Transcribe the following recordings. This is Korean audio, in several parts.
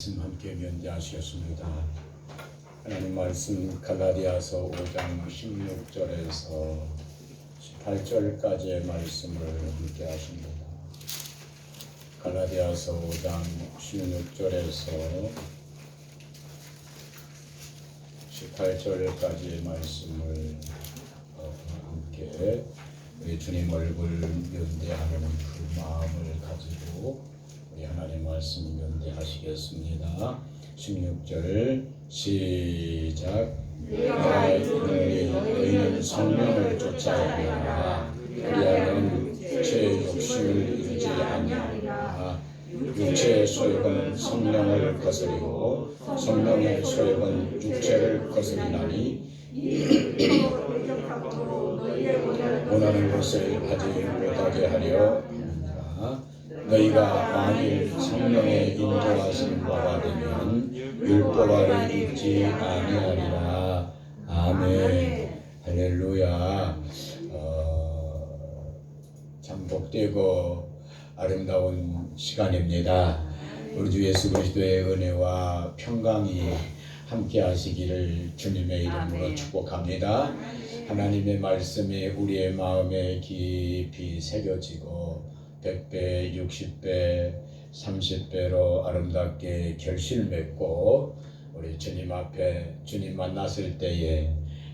말씀 함께 면제하시겠습니다. 하나님 말씀 갈라디아서 5장 16절에서 18절까지의 말씀을 함께 하십니다. 갈라디아서 5장 16절에서 18절까지의 말씀을 함께 우리 주님 얼굴 면대하는 그 마음을 가지고 우리 하나님 말씀 면대하시겠습니다. 16절 시작. 내가 이르노니 너희는 성령을 쫓아오라. 그리하면 육체의 욕심을 이루지 아니하리라. 육체의 소욕은 성령을 거스리고 성령의 소욕은 육체를 거스리나니 원하는 것을 하지 못하게 하려 합니다. 너희가 만일 성령의 인도하신 바가 되면 율법 아래 있지 아니하리라. 아멘. 할렐루야. 참 복되고 아름다운 시간입니다. 우리 주 예수 그리스도의 은혜와 평강이 함께 하시기를 주님의 이름으로 축복합니다. 하나님의 말씀이 우리의 마음에 깊이 새겨지고 100배, 60배, 30배로 아름답게 결실 맺고 우리 주님 앞에 주님 만났을 때에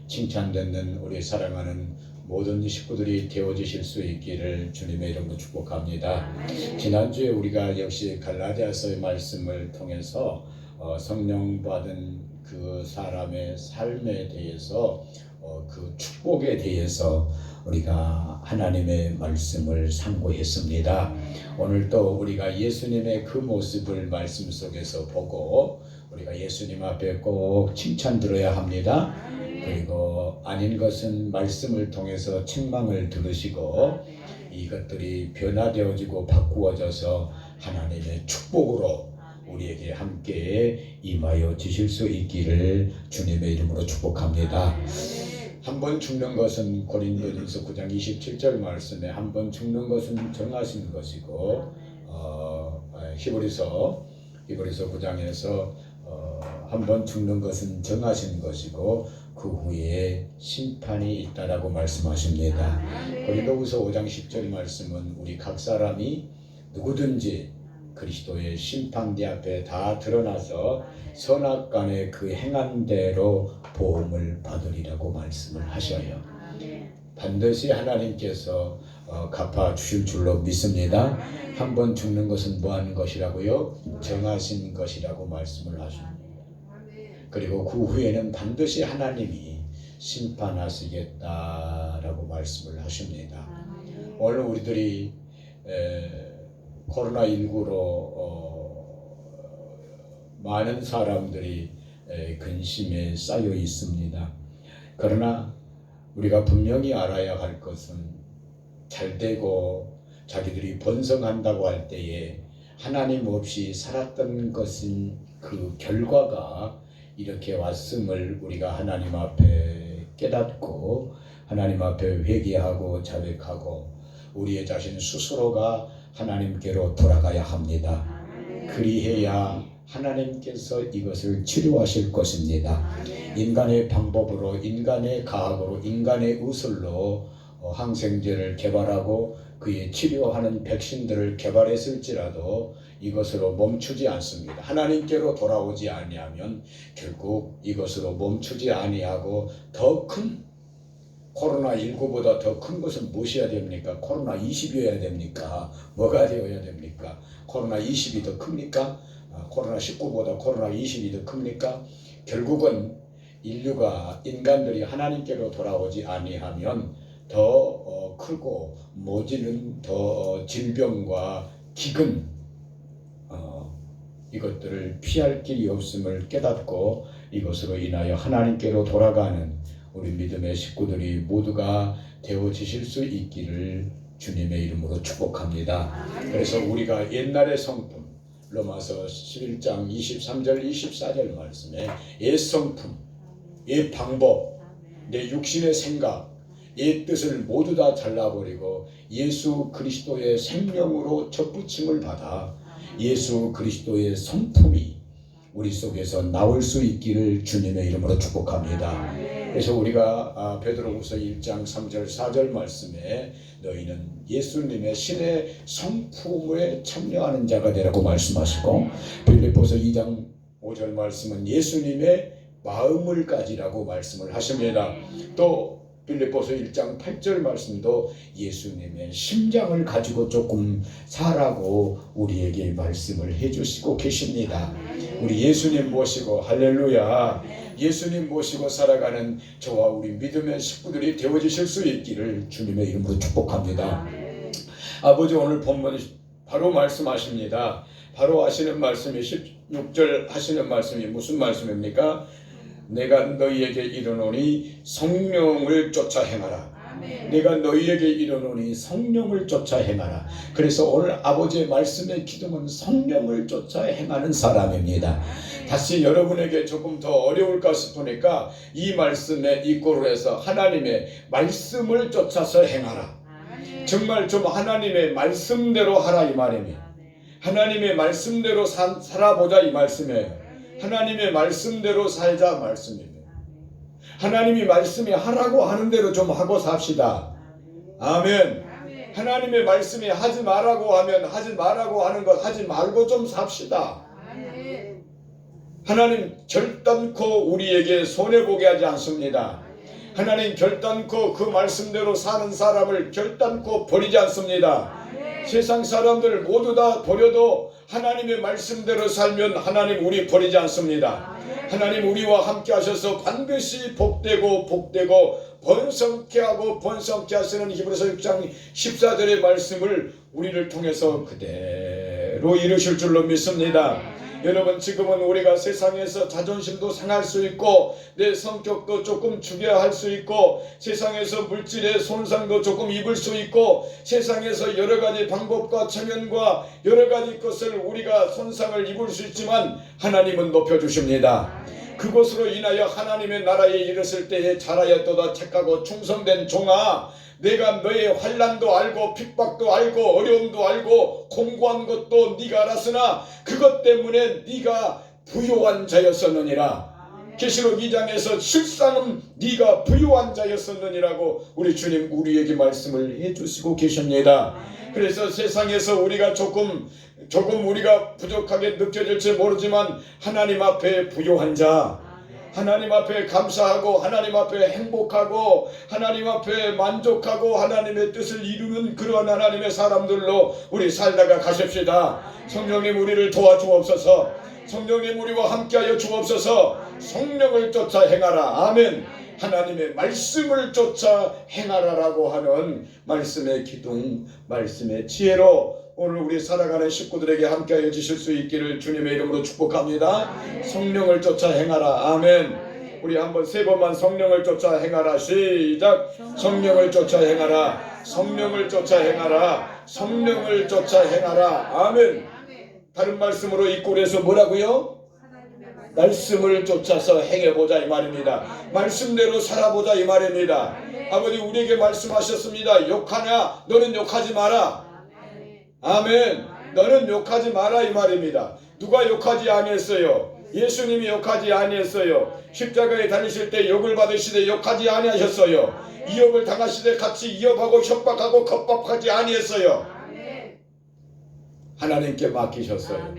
칭찬 듣는 우리 사랑하는 모든 식구들이 되어주실 수 있기를 주님의 이름으로 축복합니다. 지난주에 우리가 역시 갈라디아서의 말씀을 통해서 성령 받은 그 사람의 삶에 대해서 그 축복에 대해서 우리가 하나님의 말씀을 상고했습니다. 오늘 또 우리가 예수님의 그 모습을 말씀 속에서 보고 우리가 예수님 앞에 꼭 칭찬 들어야 합니다. 그리고 아닌 것은 말씀을 통해서 책망을 들으시고 이것들이 변화되어지고 바꾸어져서 하나님의 축복으로 우리에게 함께 임하여 주실 수 있기를 주님의 이름으로 축복합니다. 한 번 죽는 것은 고린도전서 9장 27절 말씀에 한 번 죽는 것은 정하신 것이고 히브리서 9장에서 한 번 죽는 것은 정하신 것이고 그 후에 심판이 있다라고 말씀하십니다. 고린도후서 5장 10절 말씀은 우리 각 사람이 누구든지 그리스도의 심판대 앞에 다 드러나서 선악간에 그 행한 대로 보응을 받으리라고 말씀을 하셔요. 반드시 하나님께서 갚아주실 줄로 믿습니다. 한 번 죽는 것은 뭐하는 것이라고요? 정하신 것이라고 말씀을 하십니다. 그리고 그 후에는 반드시 하나님이 심판하시겠다라고 말씀을 하십니다. 오늘 우리들이 코로나19로 많은 사람들이 근심에 쌓여 있습니다. 그러나 우리가 분명히 알아야 할 것은 잘되고 자기들이 번성한다고 할 때에 하나님 없이 살았던 것은 그 결과가 이렇게 왔음을 우리가 하나님 앞에 깨닫고 하나님 앞에 회개하고 자백하고 우리의 자신 스스로가 하나님께로 돌아가야 합니다. 그리해야 하나님께서 이것을 치료하실 것입니다. 인간의 방법으로, 인간의 과학으로, 인간의 의술로 항생제를 개발하고 그의 치료하는 백신들을 개발했을지라도 이것으로 멈추지 않습니다. 하나님께로 돌아오지 아니하면 결국 이것으로 멈추지 아니하고 더 큰 코로나19보다 더 큰 것은 무엇이어야 됩니까? 코로나20이어야 됩니까? 뭐가 되어야 됩니까? 코로나20이 더 큽니까? 코로나19보다 코로나20이 더 큽니까? 결국은 인간들이 하나님께로 돌아오지 아니하면 더 크고 모지는 더 질병과 기근 이것들을 피할 길이 없음을 깨닫고 이것으로 인하여 하나님께로 돌아가는 우리 믿음의 식구들이 모두가 되어지실 수 있기를 주님의 이름으로 축복합니다. 그래서 우리가 옛날의 성품 로마서 11장 23절 24절 말씀에 옛 성품, 옛 방법, 내 육신의 생각, 옛 뜻을 모두 다 잘라버리고 예수 그리스도의 생명으로 접붙임을 받아 예수 그리스도의 성품이 우리 속에서 나올 수 있기를 주님의 이름으로 축복합니다. 그래서 우리가 베드로후서 1장 3절 4절 말씀에 너희는 예수님의 신의 성품에 참여하는 자가 되라고 말씀하시고, 빌립보서 2장 5절 말씀은 예수님의 마음을 가지라고 말씀을 하십니다. 또 빌립보서 1장 8절 말씀도 예수님의 심장을 가지고 조금 살라고 우리에게 말씀을 해주시고 계십니다. 우리 예수님 모시고, 할렐루야, 예수님 모시고 살아가는 저와 우리 믿음의 식구들이 되어지실 수 있기를 주님의 이름으로 축복합니다. 아버지, 오늘 본문 바로 말씀하십니다. 바로 하시는 말씀이 16절 하시는 말씀이 무슨 말씀입니까? 내가 너희에게 이르노니 성령을 쫓아 행하라. 내가 너희에게 이르노니 성령을 쫓아 행하라. 그래서 오늘 아버지의 말씀의 기둥은 성령을 쫓아 행하는 사람입니다. 다시 여러분에게 조금 더 어려울까 싶으니까 이 말씀에 이꼬를 해서 하나님의 말씀을 쫓아서 행하라. 정말 좀 하나님의 말씀대로 하라 이 말입니다. 하나님의 말씀대로 살아보자 이 말씀이에요. 하나님의 말씀대로 살자 말씀입니다. 하나님이 말씀이 하라고 하는 대로 좀 하고 삽시다. 아멘. 하나님의 말씀이 하지 말라고 하면 하지 말라고 하는 것 하지 말고 좀 삽시다. 하나님 결단코 우리에게 손해보게 하지 않습니다. 하나님 결단코 그 말씀대로 사는 사람을 결단코 버리지 않습니다. 세상 사람들 모두 다 버려도 하나님의 말씀대로 살면 하나님 우리 버리지 않습니다. 하나님 우리와 함께 하셔서 반드시 복되고 번성케 하고 번성케 하시는 히브리서 6장 14절의 말씀을 우리를 통해서 그대로 이루실 줄로 믿습니다. 여러분, 지금은 우리가 세상에서 자존심도 상할 수 있고 내 성격도 조금 죽여야 할 수 있고 세상에서 물질의 손상도 조금 입을 수 있고 세상에서 여러 가지 방법과 체면과 여러 가지 것을 우리가 손상을 입을 수 있지만 하나님은 높여주십니다. 그것으로 인하여 하나님의 나라에 이르렀을 때에 잘하였도다 착하고 충성된 종아, 내가 너의 환난도 알고 핍박도 알고 어려움도 알고 공고한 것도 네가 알았으나 그것 때문에 네가 부요한 자였었느니라. 계시록 2장에서 실상은 네가 부요한 자였었느니라고 우리 주님 우리에게 말씀을 해주시고 계십니다. 그래서 세상에서 우리가 조금 우리가 부족하게 느껴질지 모르지만 하나님 앞에 부요한 자, 하나님 앞에 감사하고 하나님 앞에 행복하고 하나님 앞에 만족하고 하나님의 뜻을 이루는 그러한 하나님의 사람들로 우리 살다가 가십시다. 성령님 우리를 도와주옵소서. 성령님 우리와 함께하여 주옵소서. 성령을 쫓아 행하라. 아멘. 하나님의 말씀을 쫓아 행하라라고 하는 말씀의 기둥, 말씀의 지혜로 오늘 우리 살아가는 식구들에게 함께하여 주실 수 있기를 주님의 이름으로 축복합니다. 성령을 쫓아 행하라. 아멘. 우리 한번 세 번만 성령을 쫓아 행하라. 시작. 성령을 쫓아 행하라. 성령을 쫓아 행하라. 성령을 쫓아 행하라. 아멘. 다른 말씀으로 이 꼴에서 뭐라고요? 말씀을 쫓아서 행해보자 이 말입니다. 말씀대로 살아보자 이 말입니다. 아버지 우리에게 말씀하셨습니다. 욕하냐? 너는 욕하지 마라. 아멘. 너는 욕하지 마라 이 말입니다. 누가 욕하지 아니했어요? 예수님이 욕하지 아니했어요. 십자가에 달리실 때 욕을 받으시되 욕하지 아니하셨어요. 이욕을 당하시되 같이 이욕하고 협박하고 겁박하지 아니했어요. 하나님께 맡기셨어요.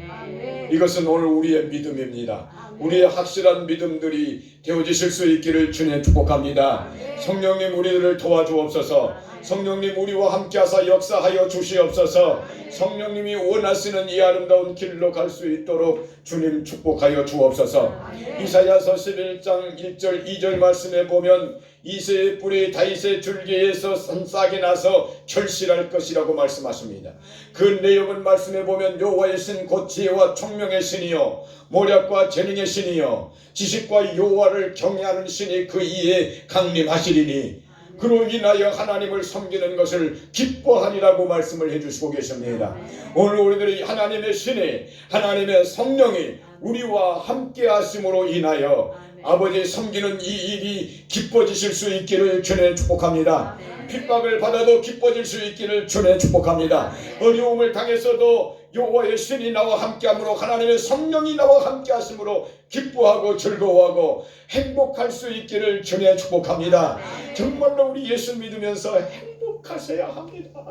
이것은 오늘 우리의 믿음입니다. 우리의 확실한 믿음들이 되어지실 수 있기를 주님 축복합니다. 성령님 우리들을 도와주옵소서. 성령님 우리와 함께하사 역사하여 주시옵소서. 성령님이 원하시는 이 아름다운 길로 갈 수 있도록 주님 축복하여 주옵소서. 이사야서 11장 1절 2절 말씀에 보면 이새의 뿔이 다윗의 줄기에서 싹이 나서 결실할 것이라고 말씀하십니다. 그 내용은 말씀해 보면 여호와의 신 곧 지혜와 총명의 신이요 모략과 재능의 신이요 지식과 여호와를 경외하는 신이 그 이에 강림하시리니 그로 인하여 하나님을 섬기는 것을 기뻐하리라고 말씀을 해주시고 계십니다. 오늘 우리들이 하나님의 신이 하나님의 성령이 우리와 함께 하심으로 인하여 아버지 섬기는 이 일이 기뻐지실 수 있기를 주님 축복합니다. 핍박을 받아도 기뻐질 수 있기를 주님 축복합니다. 어려움을 당해서도 여호와의 신이 나와 함께함으로 하나님의 성령이 나와 함께하심으로 기뻐하고 즐거워하고 행복할 수 있기를 주님의 축복합니다. 정말로 우리 예수 믿으면서 행복하셔야 합니다.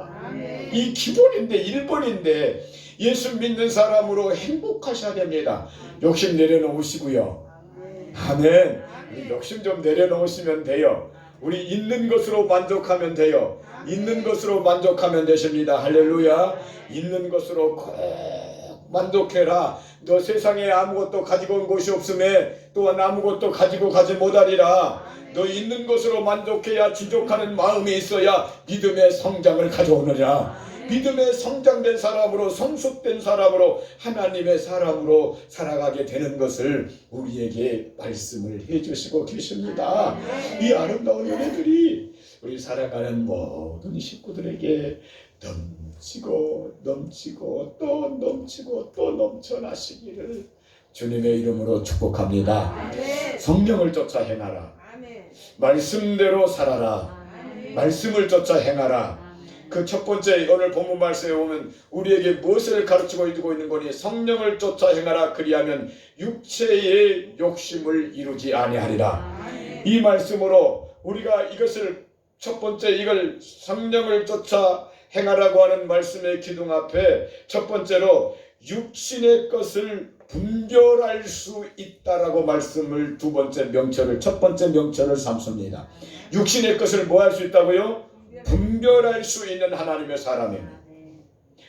이 기본인데 1번인데 예수 믿는 사람으로 행복하셔야 됩니다. 욕심 내려놓으시고요. 아멘. 우리 욕심 좀 내려놓으시면 돼요. 우리 있는 것으로 만족하면 돼요. 있는 것으로 만족하면 되십니다. 할렐루야. 있는 것으로 꼭 만족해라. 너 세상에 아무것도 가지고 온 것이 없음에 또한 아무것도 가지고 가지 못하리라. 너 있는 것으로 만족해야 지족하는 마음이 있어야 믿음의 성장을 가져오느냐. 믿음의 성장된 사람으로 성숙된 사람으로 하나님의 사람으로 살아가게 되는 것을 우리에게 말씀을 해주시고 계십니다. 이 아름다운 은혜들이 우리 살아가는 모든 식구들에게 넘치고 넘치고 또 넘치고 또 넘쳐나시기를 주님의 이름으로 축복합니다. 성령을 쫓아 행하라. 말씀대로 살아라. 말씀을 쫓아 행하라. 그 첫 번째 오늘 본문 말씀에 보면 우리에게 무엇을 가르치고 있는 거니? 성령을 쫓아 행하라. 그리하면 육체의 욕심을 이루지 아니하리라. 이 말씀으로 우리가 이것을 첫 번째 이걸 성령을 쫓아 행하라고 하는 말씀의 기둥 앞에 첫 번째로 육신의 것을 분별할 수 있다라고 말씀을 두 번째 명철을 첫 번째 명철을 삼습니다. 육신의 것을 뭐 할 수 있다고요? 분별할 수 있는 하나님의 사람입니다.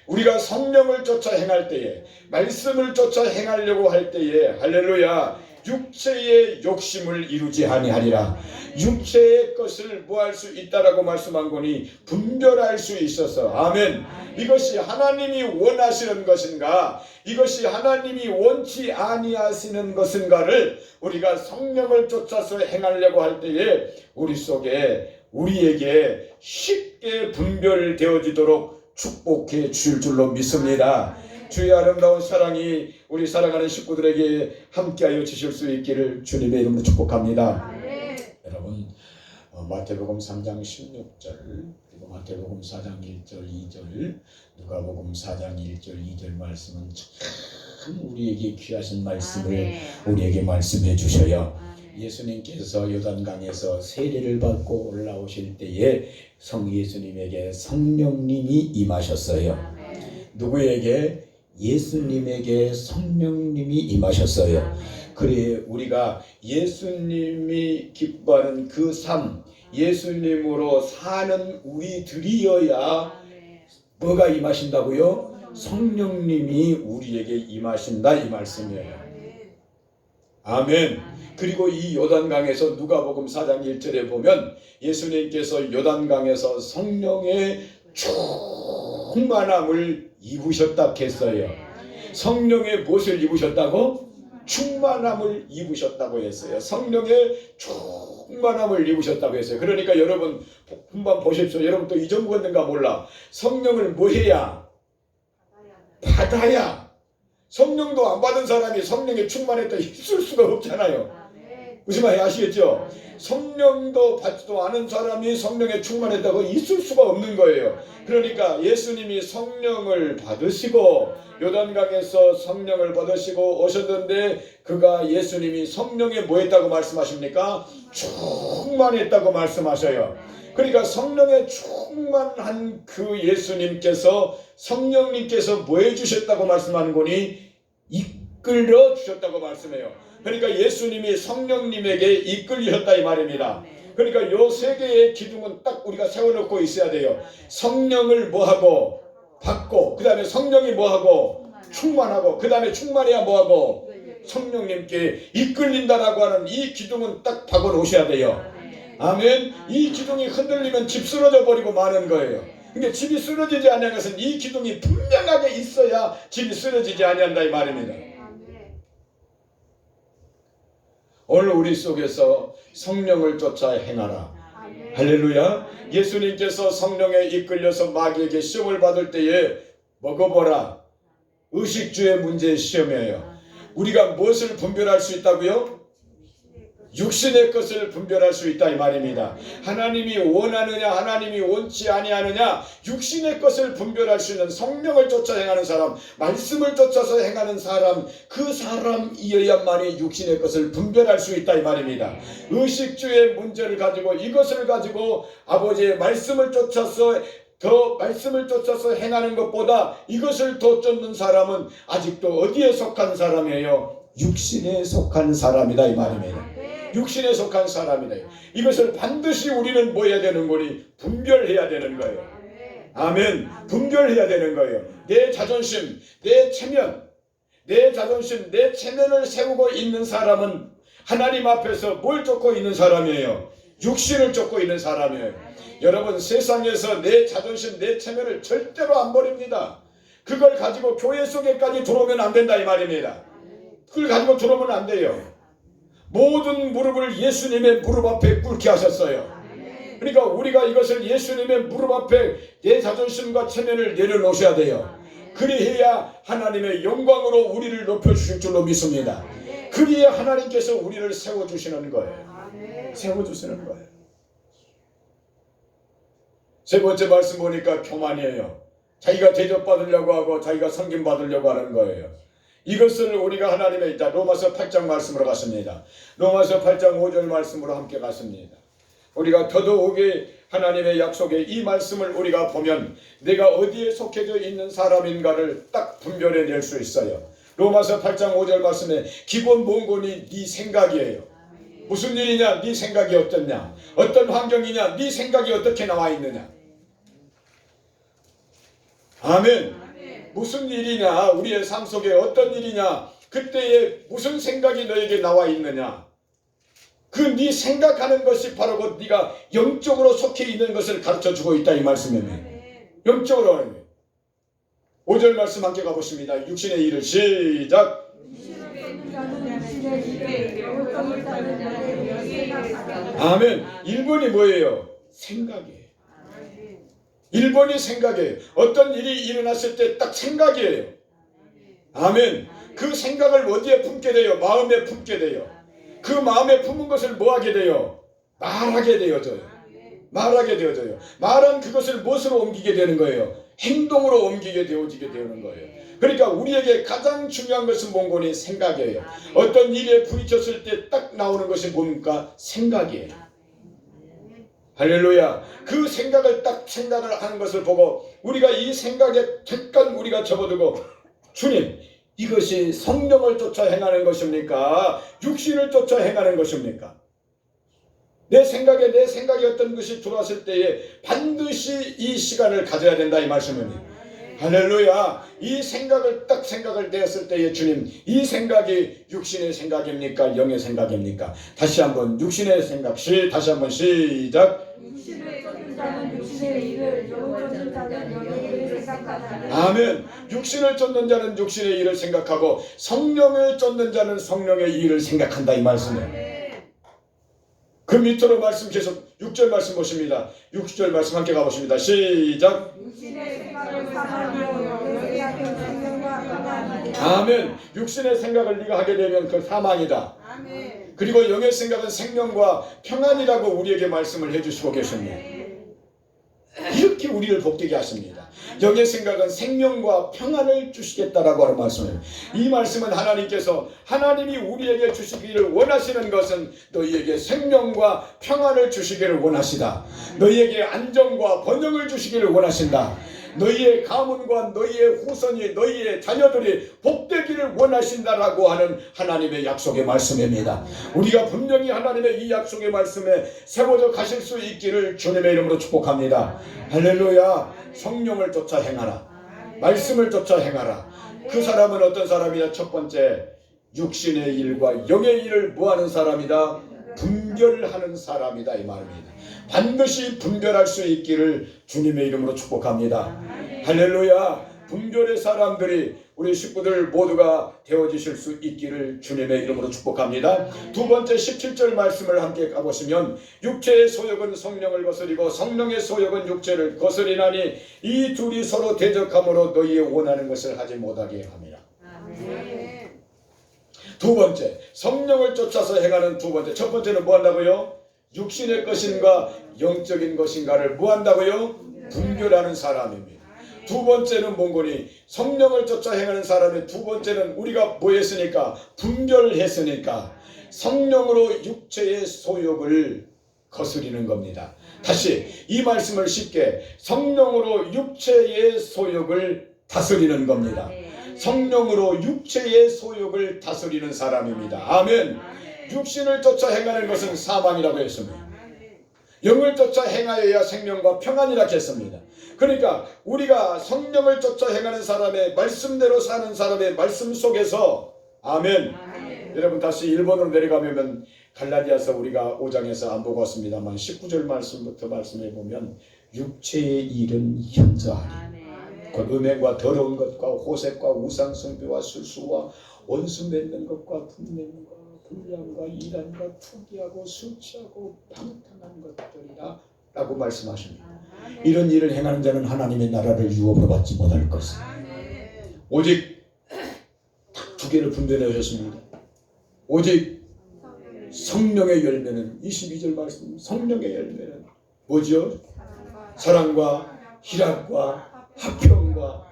우리가 성령을 쫓아 행할 때에 말씀을 쫓아 행하려고 할 때에 할렐루야 육체의 욕심을 이루지 아니하리라. 육체의 것을 뭐 할 수 있다라고 말씀한 거니 분별할 수 있어서 아멘. 이것이 하나님이 원하시는 것인가 이것이 하나님이 원치 아니하시는 것인가를 우리가 성령을 쫓아서 행하려고 할 때에 우리 속에 우리에게 쉽게 분별되어지도록 축복해 줄 줄로 믿습니다. 주의 아름다운 사랑이 우리 사랑하는 식구들에게 함께하여 주실 수 있기를 주님의 이름으로 축복합니다. 여러분 마태복음 3장 16절 그리고 마태복음 4장 1절 2절 누가복음 4장 1절 2절 말씀은 참 우리에게 귀하신 말씀을 우리에게 말씀해 주셔요. 예수님께서 요단강에서 세례를 받고 올라오실 때에 성 예수님에게 성령님이 임하셨어요. 누구에게? 예수님에게 성령님이 임하셨어요. 그래 우리가 예수님이 기뻐하는 그 삶, 예수님으로 사는 우리들이어야 뭐가 임하신다고요? 성령님이 우리에게 임하신다 이 말씀이에요. 아멘. 그리고 이 요단강에서 누가복음 4장 1절에 보면 예수님께서 요단강에서 성령의 충만함을 입으셨다 했어요. 성령의 무엇을 입으셨다고? 충만함을 입으셨다고 했어요. 성령의 충만함을 입으셨다고 했어요. 그러니까 여러분 한번 보십시오. 여러분 또 잊어먹었는가 몰라. 성령을 뭐 해야? 받아야. 성령도 안 받은 사람이 성령에 충만했다 있을 수가 없잖아요. 무슨 말인지 아시겠죠? 성령도 받지도 않은 사람이 성령에 충만했다고 있을 수가 없는 거예요. 그러니까 예수님이 성령을 받으시고 요단강에서 성령을 받으시고 오셨는데 그가 예수님이 성령에 뭐 했다고 말씀하십니까? 충만했다고 말씀하셔요. 그러니까 성령에 충만한 그 예수님께서 성령님께서 뭐 해주셨다고 말씀하는 거니? 이끌어 주셨다고 말씀해요. 그러니까 예수님이 성령님에게 이끌리셨다 이 말입니다. 그러니까 요 세 개의 기둥은 딱 우리가 세워놓고 있어야 돼요. 성령을 뭐하고? 받고 그 다음에 성령이 뭐하고? 충만하고 그 다음에 충만해야 뭐하고? 성령님께 이끌린다라고 하는 이 기둥은 딱 박아 놓으셔야 돼요. 아멘. 이 기둥이 흔들리면 집 쓰러져 버리고 마는 거예요. 근데 집이 쓰러지지 않는 것은 이 기둥이 분명하게 있어야 집이 쓰러지지 아니한다 이 말입니다. 오늘 우리 속에서 성령을 쫓아 행하라. 할렐루야. 예수님께서 성령에 이끌려서 마귀에게 시험을 받을 때에 먹어보라. 의식주의 문제의 시험이에요. 우리가 무엇을 분별할 수 있다고요? 육신의 것을 분별할 수 있다 이 말입니다. 하나님이 원하느냐 하나님이 원치 아니하느냐 육신의 것을 분별할 수 있는 성령을 쫓아 행하는 사람, 말씀을 쫓아서 행하는 사람, 그 사람이어야만이 육신의 것을 분별할 수 있다 이 말입니다. 의식주의 문제를 가지고 이것을 가지고 아버지의 말씀을 쫓아서 행하는 것보다 이것을 더 쫓는 사람은 아직도 어디에 속한 사람이에요? 육신에 속한 사람이다 이 말입니다. 육신에 속한 사람이다. 이것을 반드시 우리는 뭐 해야 되는 거니? 분별해야 되는 거예요. 아멘. 분별해야 되는 거예요. 내 자존심, 내 체면, 내 체면을 세우고 있는 사람은 하나님 앞에서 뭘 쫓고 있는 사람이에요? 육신을 쫓고 있는 사람이에요. 여러분, 세상에서 내 자존심, 내 체면을 절대로 안 버립니다. 그걸 가지고 교회 속에까지 들어오면 안 된다 이 말입니다. 그걸 가지고 들어오면 안 돼요. 모든 무릎을 예수님의 무릎 앞에 꿇게 하셨어요. 그러니까 우리가 이것을 예수님의 무릎 앞에 내 자존심과 체면을 내려놓으셔야 돼요. 그리해야 하나님의 영광으로 우리를 높여주실 줄로 믿습니다. 그리해야 하나님께서 우리를 세워주시는 거예요. 세워주시는 거예요. 세 번째 말씀 보니까 교만이에요. 자기가 대접받으려고 하고 자기가 섬김받으려고 하는 거예요. 이것을 우리가 하나님의 로마서 8장 말씀으로 갔습니다. 로마서 8장 5절 말씀으로 함께 갔습니다. 우리가 더더욱이 하나님의 약속의 이 말씀을 우리가 보면 내가 어디에 속해져 있는 사람인가를 딱 분별해낼 수 있어요. 로마서 8장 5절 말씀에 기본 본건이 네 생각이에요. 무슨 일이냐? 네 생각이 어떻냐? 어떤 환경이냐? 네 생각이 어떻게 나와 있느냐? 아멘. 무슨 일이냐? 우리의 삶 속에 어떤 일이냐? 그때에 무슨 생각이 너에게 나와 있느냐? 그 네 생각하는 것이 바로 그 네가 영적으로 속해 있는 것을 가르쳐주고 있다 이 말씀입니다. 영적으로 하는 거예요. 5절 말씀 함께 가보십니다. 육신의 일을 시작. 아멘. 1번이 뭐예요? 생각이에요. 1번이 생각이에요. 어떤 일이 일어났을 때 딱 생각이에요. 아멘. 그 생각을 어디에 품게 돼요? 마음에 품게 돼요. 그 마음에 품은 것을 뭐 하게 돼요? 말하게 되어져요. 말하게 되어져요. 말한 그것을 무엇으로 옮기게 되는 거예요? 행동으로 옮기게 되어지게 되는 거예요. 그러니까 우리에게 가장 중요한 것은 뭔고니? 생각이에요. 어떤 일에 부딪혔을 때 딱 나오는 것이 뭡니까? 생각이에요. 할렐루야. 그 생각을 하는 것을 보고 우리가 이 생각에 잠깐 우리가 접어두고 주님, 이것이 성령을 쫓아 행하는 것입니까? 육신을 쫓아 행하는 것입니까? 내 생각에 어떤 것이 들어왔을 때에 반드시 이 시간을 가져야 된다 이 말씀입니다. 할렐루야. 이 생각을 내었을 때에 주님, 이 생각이 육신의 생각입니까? 영의 생각입니까? 다시 한번 육신의 생각, 다시 한번 시작. 육신을 쫓는 자는 육신의 일을, 영을 쫓는 자는 영의 일을 생각하라. 아멘. 육신을 쫓는 자는 육신의 일을 생각하고 성령을 쫓는 자는 성령의 일을 생각한다 이 말씀이에요. 그 밑으로 말씀 계속 6절 말씀 보십니다. 6절 말씀 함께 가보십니다. 시작. 육신의 생각을 사망이요 영의 생각은 생명과 평안이라. 아멘. 육신의 생각을 네가 하게 되면 그 사망이다. 아멘. 그리고 영의 생각은 생명과 평안이라고 우리에게 말씀을 해주시고 계십니다. 이렇게 우리를 복되게 하십니다. 영의 생각은 생명과 평안을 주시겠다라고 하는 말씀이에요. 이 말씀은 하나님이 우리에게 주시기를 원하시는 것은 너희에게 생명과 평안을 주시기를 원하시다. 너희에게 안정과 번영을 주시기를 원하신다. 너희의 가문과 너희의 후손이, 너희의 자녀들이 복되기를 원하신다라고 하는 하나님의 약속의 말씀입니다. 우리가 분명히 하나님의 이 약속의 말씀에 세워져 가실 수 있기를 주님의 이름으로 축복합니다. 할렐루야. 성령을 쫓아 행하라. 말씀을 쫓아 행하라. 그 사람은 어떤 사람이냐? 첫 번째, 육신의 일과 영의 일을 뭐하는 사람이다? 분별하는 사람이다 이 말입니다. 반드시 분별할 수 있기를 주님의 이름으로 축복합니다. 할렐루야. 분별의 사람들이 우리 식구들 모두가 되어지실 수 있기를 주님의 이름으로 축복합니다. 두 번째 17절 말씀을 함께 가보시면 육체의 소욕은 성령을 거스리고 성령의 소욕은 육체를 거스리나니 이 둘이 서로 대적함으로 너희의 원하는 것을 하지 못하게 합니다. 두 번째, 성령을 쫓아서 행하는 두 번째. 첫 번째는 뭐 한다고요? 육신의 것인가 영적인 것인가를 뭐 한다고요? 분별하는 사람입니다. 두 번째는 뭔거니? 성령을 쫓아 행하는 사람의 두 번째는 우리가 뭐 했으니까? 분별했으니까 성령으로 육체의 소욕을 거스리는 겁니다. 다시 이 말씀을 쉽게 성령으로 육체의 소욕을 다스리는 겁니다. 성령으로 육체의 소욕을 다스리는 사람입니다. 아멘. 육신을 쫓아 행하는 것은 사망이라고 했습니다. 영을 쫓아 행하여야 생명과 평안이라 했습니다. 그러니까 우리가 성령을 쫓아 행하는 사람의 말씀대로 사는 사람의 말씀 속에서 아멘. 여러분 다시 1번으로 내려가면 갈라디아서 우리가 5장에서 안 보고 왔습니다만 19절 말씀부터 말씀해 보면 육체의 일은 현저하니 곧 음행과 더러운 것과 호색과 우상숭배와 술수와 원수 맺는 것과 분냄과 불량과 이란과 투기하고 술 취하고 방탕한 것들이라 라고 말씀하십니다. 이런 일을 행하는 자는 하나님의 나라를 유업으로 받지 못할 것을. 오직 딱 두 개를 분별해 오셨습니다. 오직 성령의 열매는 22절 말씀 성령의 열매는 뭐죠? 사랑과 희락과 화평과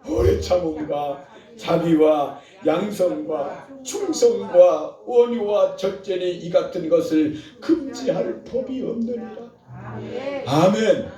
오래 참음과 자비와 양성과 충성과 온유와 절제니 이 같은 것을 금지할 법이 없느니라. 아멘.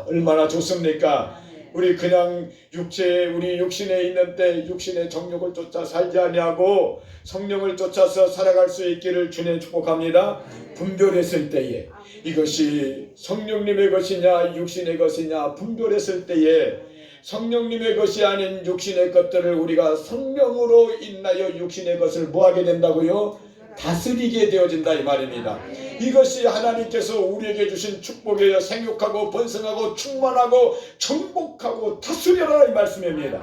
얼마나 좋습니까? 우리 그냥 우리 육신에 있는 때 육신의 정욕을 쫓아 살지 아니하고 성령을 쫓아서 살아갈 수 있기를 주님 축복합니다. 분별했을 때에 이것이 성령님의 것이냐 육신의 것이냐 분별했을 때에 성령님의 것이 아닌 육신의 것들을 우리가 성령으로 인하여 육신의 것을 뭐하게 된다고요? 다스리게 되어진다 이 말입니다. 이것이 하나님께서 우리에게 주신 축복이에요. 생육하고 번성하고 충만하고 정복하고 다스려라 이 말씀입니다.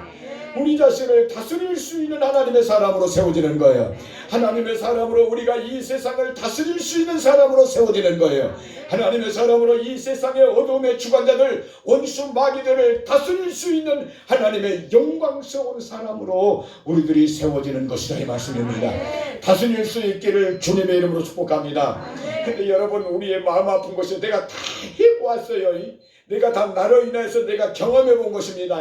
우리 자신을 다스릴 수 있는 하나님의 사람으로 세워지는 거예요. 하나님의 사람으로 우리가 이 세상을 다스릴 수 있는 사람으로 세워지는 거예요. 하나님의 사람으로 이 세상의 어둠의 주관자들 원수 마귀들을 다스릴 수 있는 하나님의 영광스러운 사람으로 우리들이 세워지는 것이다 이 말씀입니다. 다스릴 수 있기를 주님의 이름으로 축복합니다. 근데 여러분 우리의 마음 아픈 것이 내가 다 해보았어요. 내가 다 나로 인해서 내가 경험해 본 것입니다.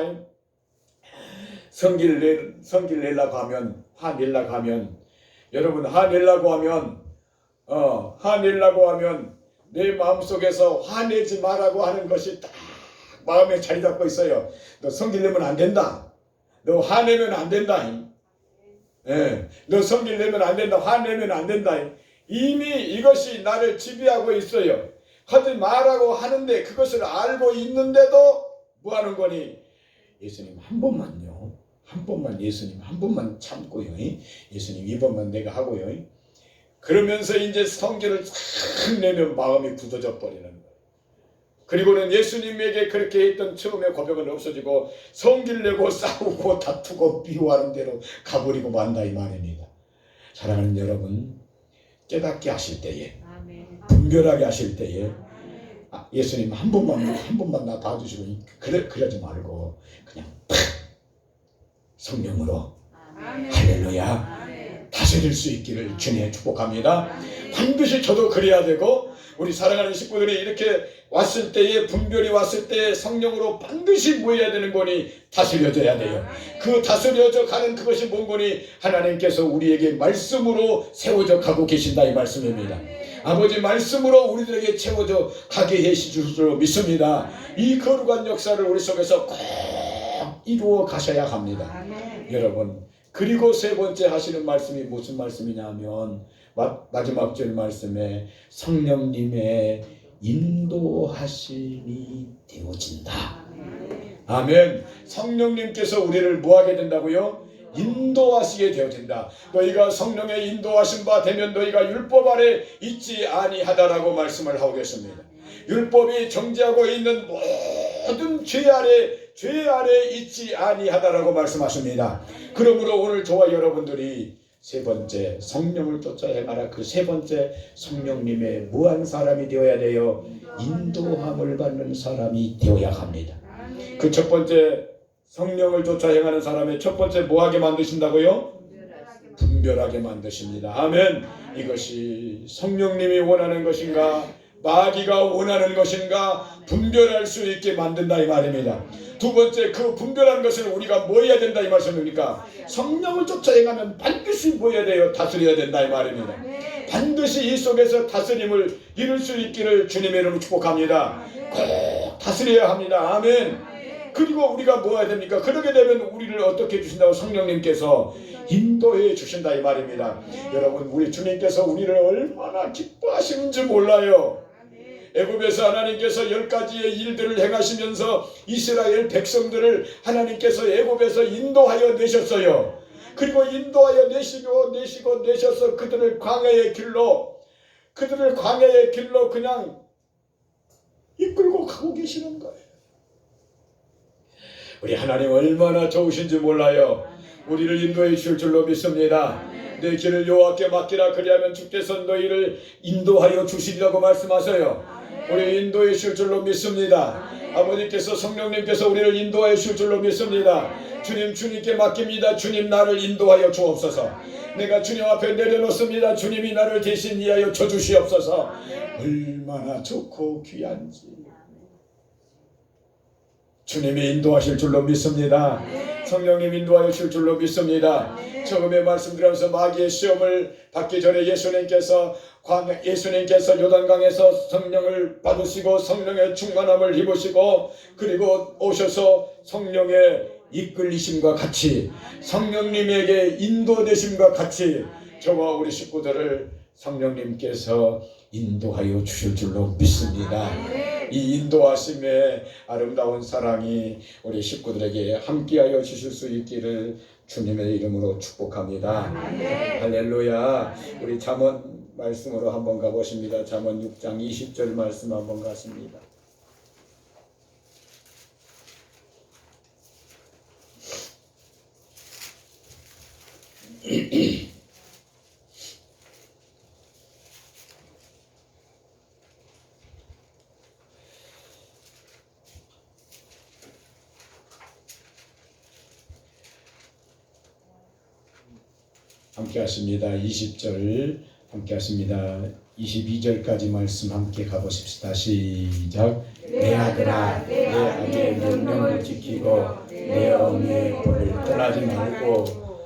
성기를 내려고 하면 화내려고 하면 여러분 화내려고 하면 내 마음속에서 화내지 말라고 하는 것이 딱 마음에 자리 잡고 있어요. 너 성질 내면 안 된다. 너 화내면 안 된다. 너 성질 내면 안 된다. 화내면 안 된다. 이미 이것이 나를 지배하고 있어요. 하지 말라고 하는데 그것을 알고 있는데도 뭐 하는 거니? 예수님 한 번만요. 한 번만 예수님 한 번만 참고요. 예수님 이번만 내가 하고요. 그러면서 이제 성질을 싹 내면 마음이 굳어져 버리는 거예요. 그리고는 예수님에게 그렇게 했던 처음의 고백은 없어지고 성질 내고 싸우고 다투고 비호하는 대로 가버리고 만다 이 말입니다. 사랑하는 여러분 깨닫게 하실 때에 분별하게 하실 때에 예수님 한 번만 나 봐주시고 그러지 말고 그냥 팍 성령으로 할렐루야 다스릴 수 있기를 주님 축복합니다. 반드시 저도 그래야 되고 우리 사랑하는 식구들이 이렇게 왔을 때에 분별이 왔을 때 성령으로 반드시 뭐 해야 되는 거니? 다스려져야 돼요. 그 다스려져 가는 그것이 뭔 거니? 하나님께서 우리에게 말씀으로 세워져 가고 계신다 이 말씀입니다. 아버지 말씀으로 우리들에게 채워져 가게 해주실 줄 믿습니다. 이 거룩한 역사를 우리 속에서 꼭 이루어 가셔야 합니다. 여러분 그리고 세 번째 하시는 말씀이 무슨 말씀이냐 하면 마지막 절 말씀에 성령님의 인도하심이 되어진다. 아멘. 성령님께서 우리를 뭐하게 된다고요? 인도하시게 되어진다. 너희가 성령의 인도하신 바 되면 너희가 율법 아래 있지 아니하다라고 말씀을 하고 계십니다. 율법이 정죄하고 있는 모든 죄 아래 있지 아니하다라고 말씀하십니다. 그러므로 오늘 저와 여러분들이 세 번째 성령을 쫓아 행하라. 그 세 번째 성령님의 무한 사람이 되어야 돼요. 인도함을 받는 사람이 되어야 합니다. 그 첫 번째 성령을 쫓아 행하는 사람의 첫 번째 뭐하게 만드신다고요? 분별하게 만드십니다. 아멘. 이것이 성령님이 원하는 것인가 마귀가 원하는 것인가 분별할 수 있게 만든다 이 말입니다. 두 번째, 그 분별하는 것을 우리가 뭐 해야 된다 이 말씀입니까? 성령을 쫓아 행하면 반드시 뭐 해야 돼요? 다스려야 된다 이 말입니다. 반드시 이 속에서 다스림을 이룰 수 있기를 주님의 이름으로 축복합니다. 꼭 다스려야 합니다. 아멘. 그리고 우리가 뭐 해야 됩니까? 그러게 되면 우리를 어떻게 해주신다고? 성령님께서 인도해 주신다 이 말입니다. 여러분, 우리 주님께서 우리를 얼마나 기뻐하시는지 몰라요. 애굽에서 하나님께서 10가지의 일들을 행하시면서 이스라엘 백성들을 하나님께서 애굽에서 인도하여 내셨어요. 그리고 인도하여 내셔서 그들을 광야의 길로 그냥 이끌고 가고 계시는 거예요. 우리 하나님 얼마나 좋으신지 몰라요. 우리를 인도해 주실 줄로 믿습니다. 내 길을 여호와께 맡기라. 그리하면 주께서 너희를 인도하여 주시리라고 말씀하세요. 우리 인도해 주실 줄로 믿습니다. 아버지께서 성령님께서 우리를 인도하여 주실 줄로 믿습니다. 주님께 맡깁니다. 주님, 나를 인도하여 주옵소서. 내가 주님 앞에 내려놓습니다. 주님이 나를 대신 이하여 쳐주시옵소서. 얼마나 좋고 귀한지 주님이 인도하실 줄로 믿습니다. 성령님 인도하여 주실 줄로 믿습니다. 처음에 말씀드리면서 마귀의 시험을 받기 전에 예수님께서 요단강에서 성령을 받으시고 성령의 충만함을 입으시고 그리고 오셔서 성령의 이끌리심과 같이 성령님에게 인도되심과 같이 저와 우리 식구들을 성령님께서 인도하여 주실 줄로 믿습니다. 이 인도하심의 아름다운 사랑이 우리 식구들에게 함께하여 주실 수 있기를 주님의 이름으로 축복합니다. 할렐루야. 우리 잠언 말씀으로 한번 가보십니다. 잠언 6장 20절 말씀 한번 갔습니다. 함께 하십니다. 20절 함께 하십니다. 22절까지 말씀 함께 가보십시다. 시작. 내 아들아, 내 아비의 명령을 지키고 내 어머니의 법을 떠나지 말고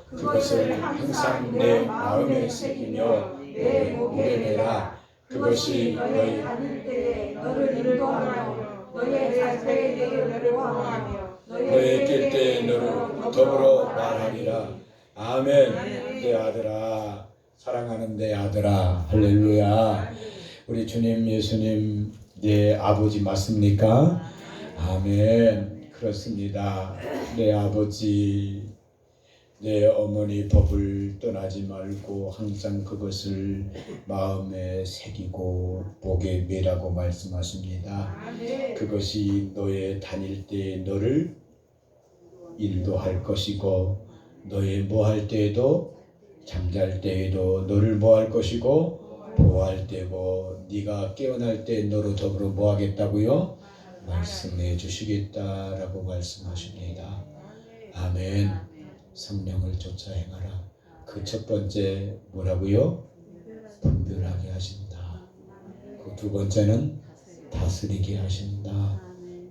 그것을 항상 내 마음에 새기며 내 목에 매라. 그것이 너희 다닐 때에 너를 인도하며 너의 잘 때에 너를 보호하며 너의 길 때에 너를 더불어 말하리라. 아멘. 내 아들아, 사랑하는 내 아들아, 할렐루야. 우리 주님 예수님 내 아버지 맞습니까? 아멘. 그렇습니다. 내 아버지, 내 어머니 법을 떠나지 말고 항상 그것을 마음에 새기고 목에 매라고 말씀하십니다. 그것이 너의 다닐 때 너를 인도할 것이고 너의 뭐할 때에도 잠잘 때에도 너를 뭐할 것이고 보호할 때고 네가 깨어날 때 너로 더불어 뭐하겠다고요? 말씀해 주시겠다라고 말씀하십니다. 아멘. 성령을 쫓아 행하라. 그 첫 번째 뭐라고요? 분별하게 하신다. 그 두 번째는 다스리게 하신다.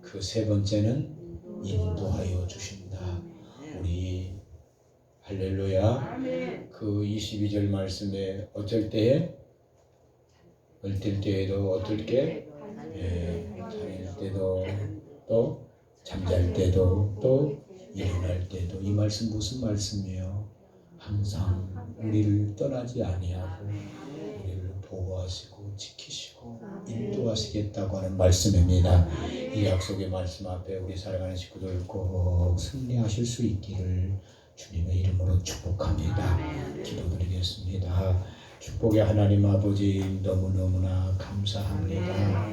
그 세 번째는 인도하여 주신다. 우리 할렐루야. 그 22절 말씀에 어떨 때에도 다닐 때도 또 잠잘 때도 또 일어날 때도 이 말씀 무슨 말씀이에요? 항상 우리를 떠나지 아니하고 우리를 보호하시고 지키시고 인도하시겠다고 하는 말씀입니다. 이 약속의 말씀 앞에 우리 사랑하는 식구들 꼭 승리하실 수 있기를 주님의 이름으로 축복합니다. 기도드리겠습니다. 축복의 하나님 아버지 너무너무나 감사합니다.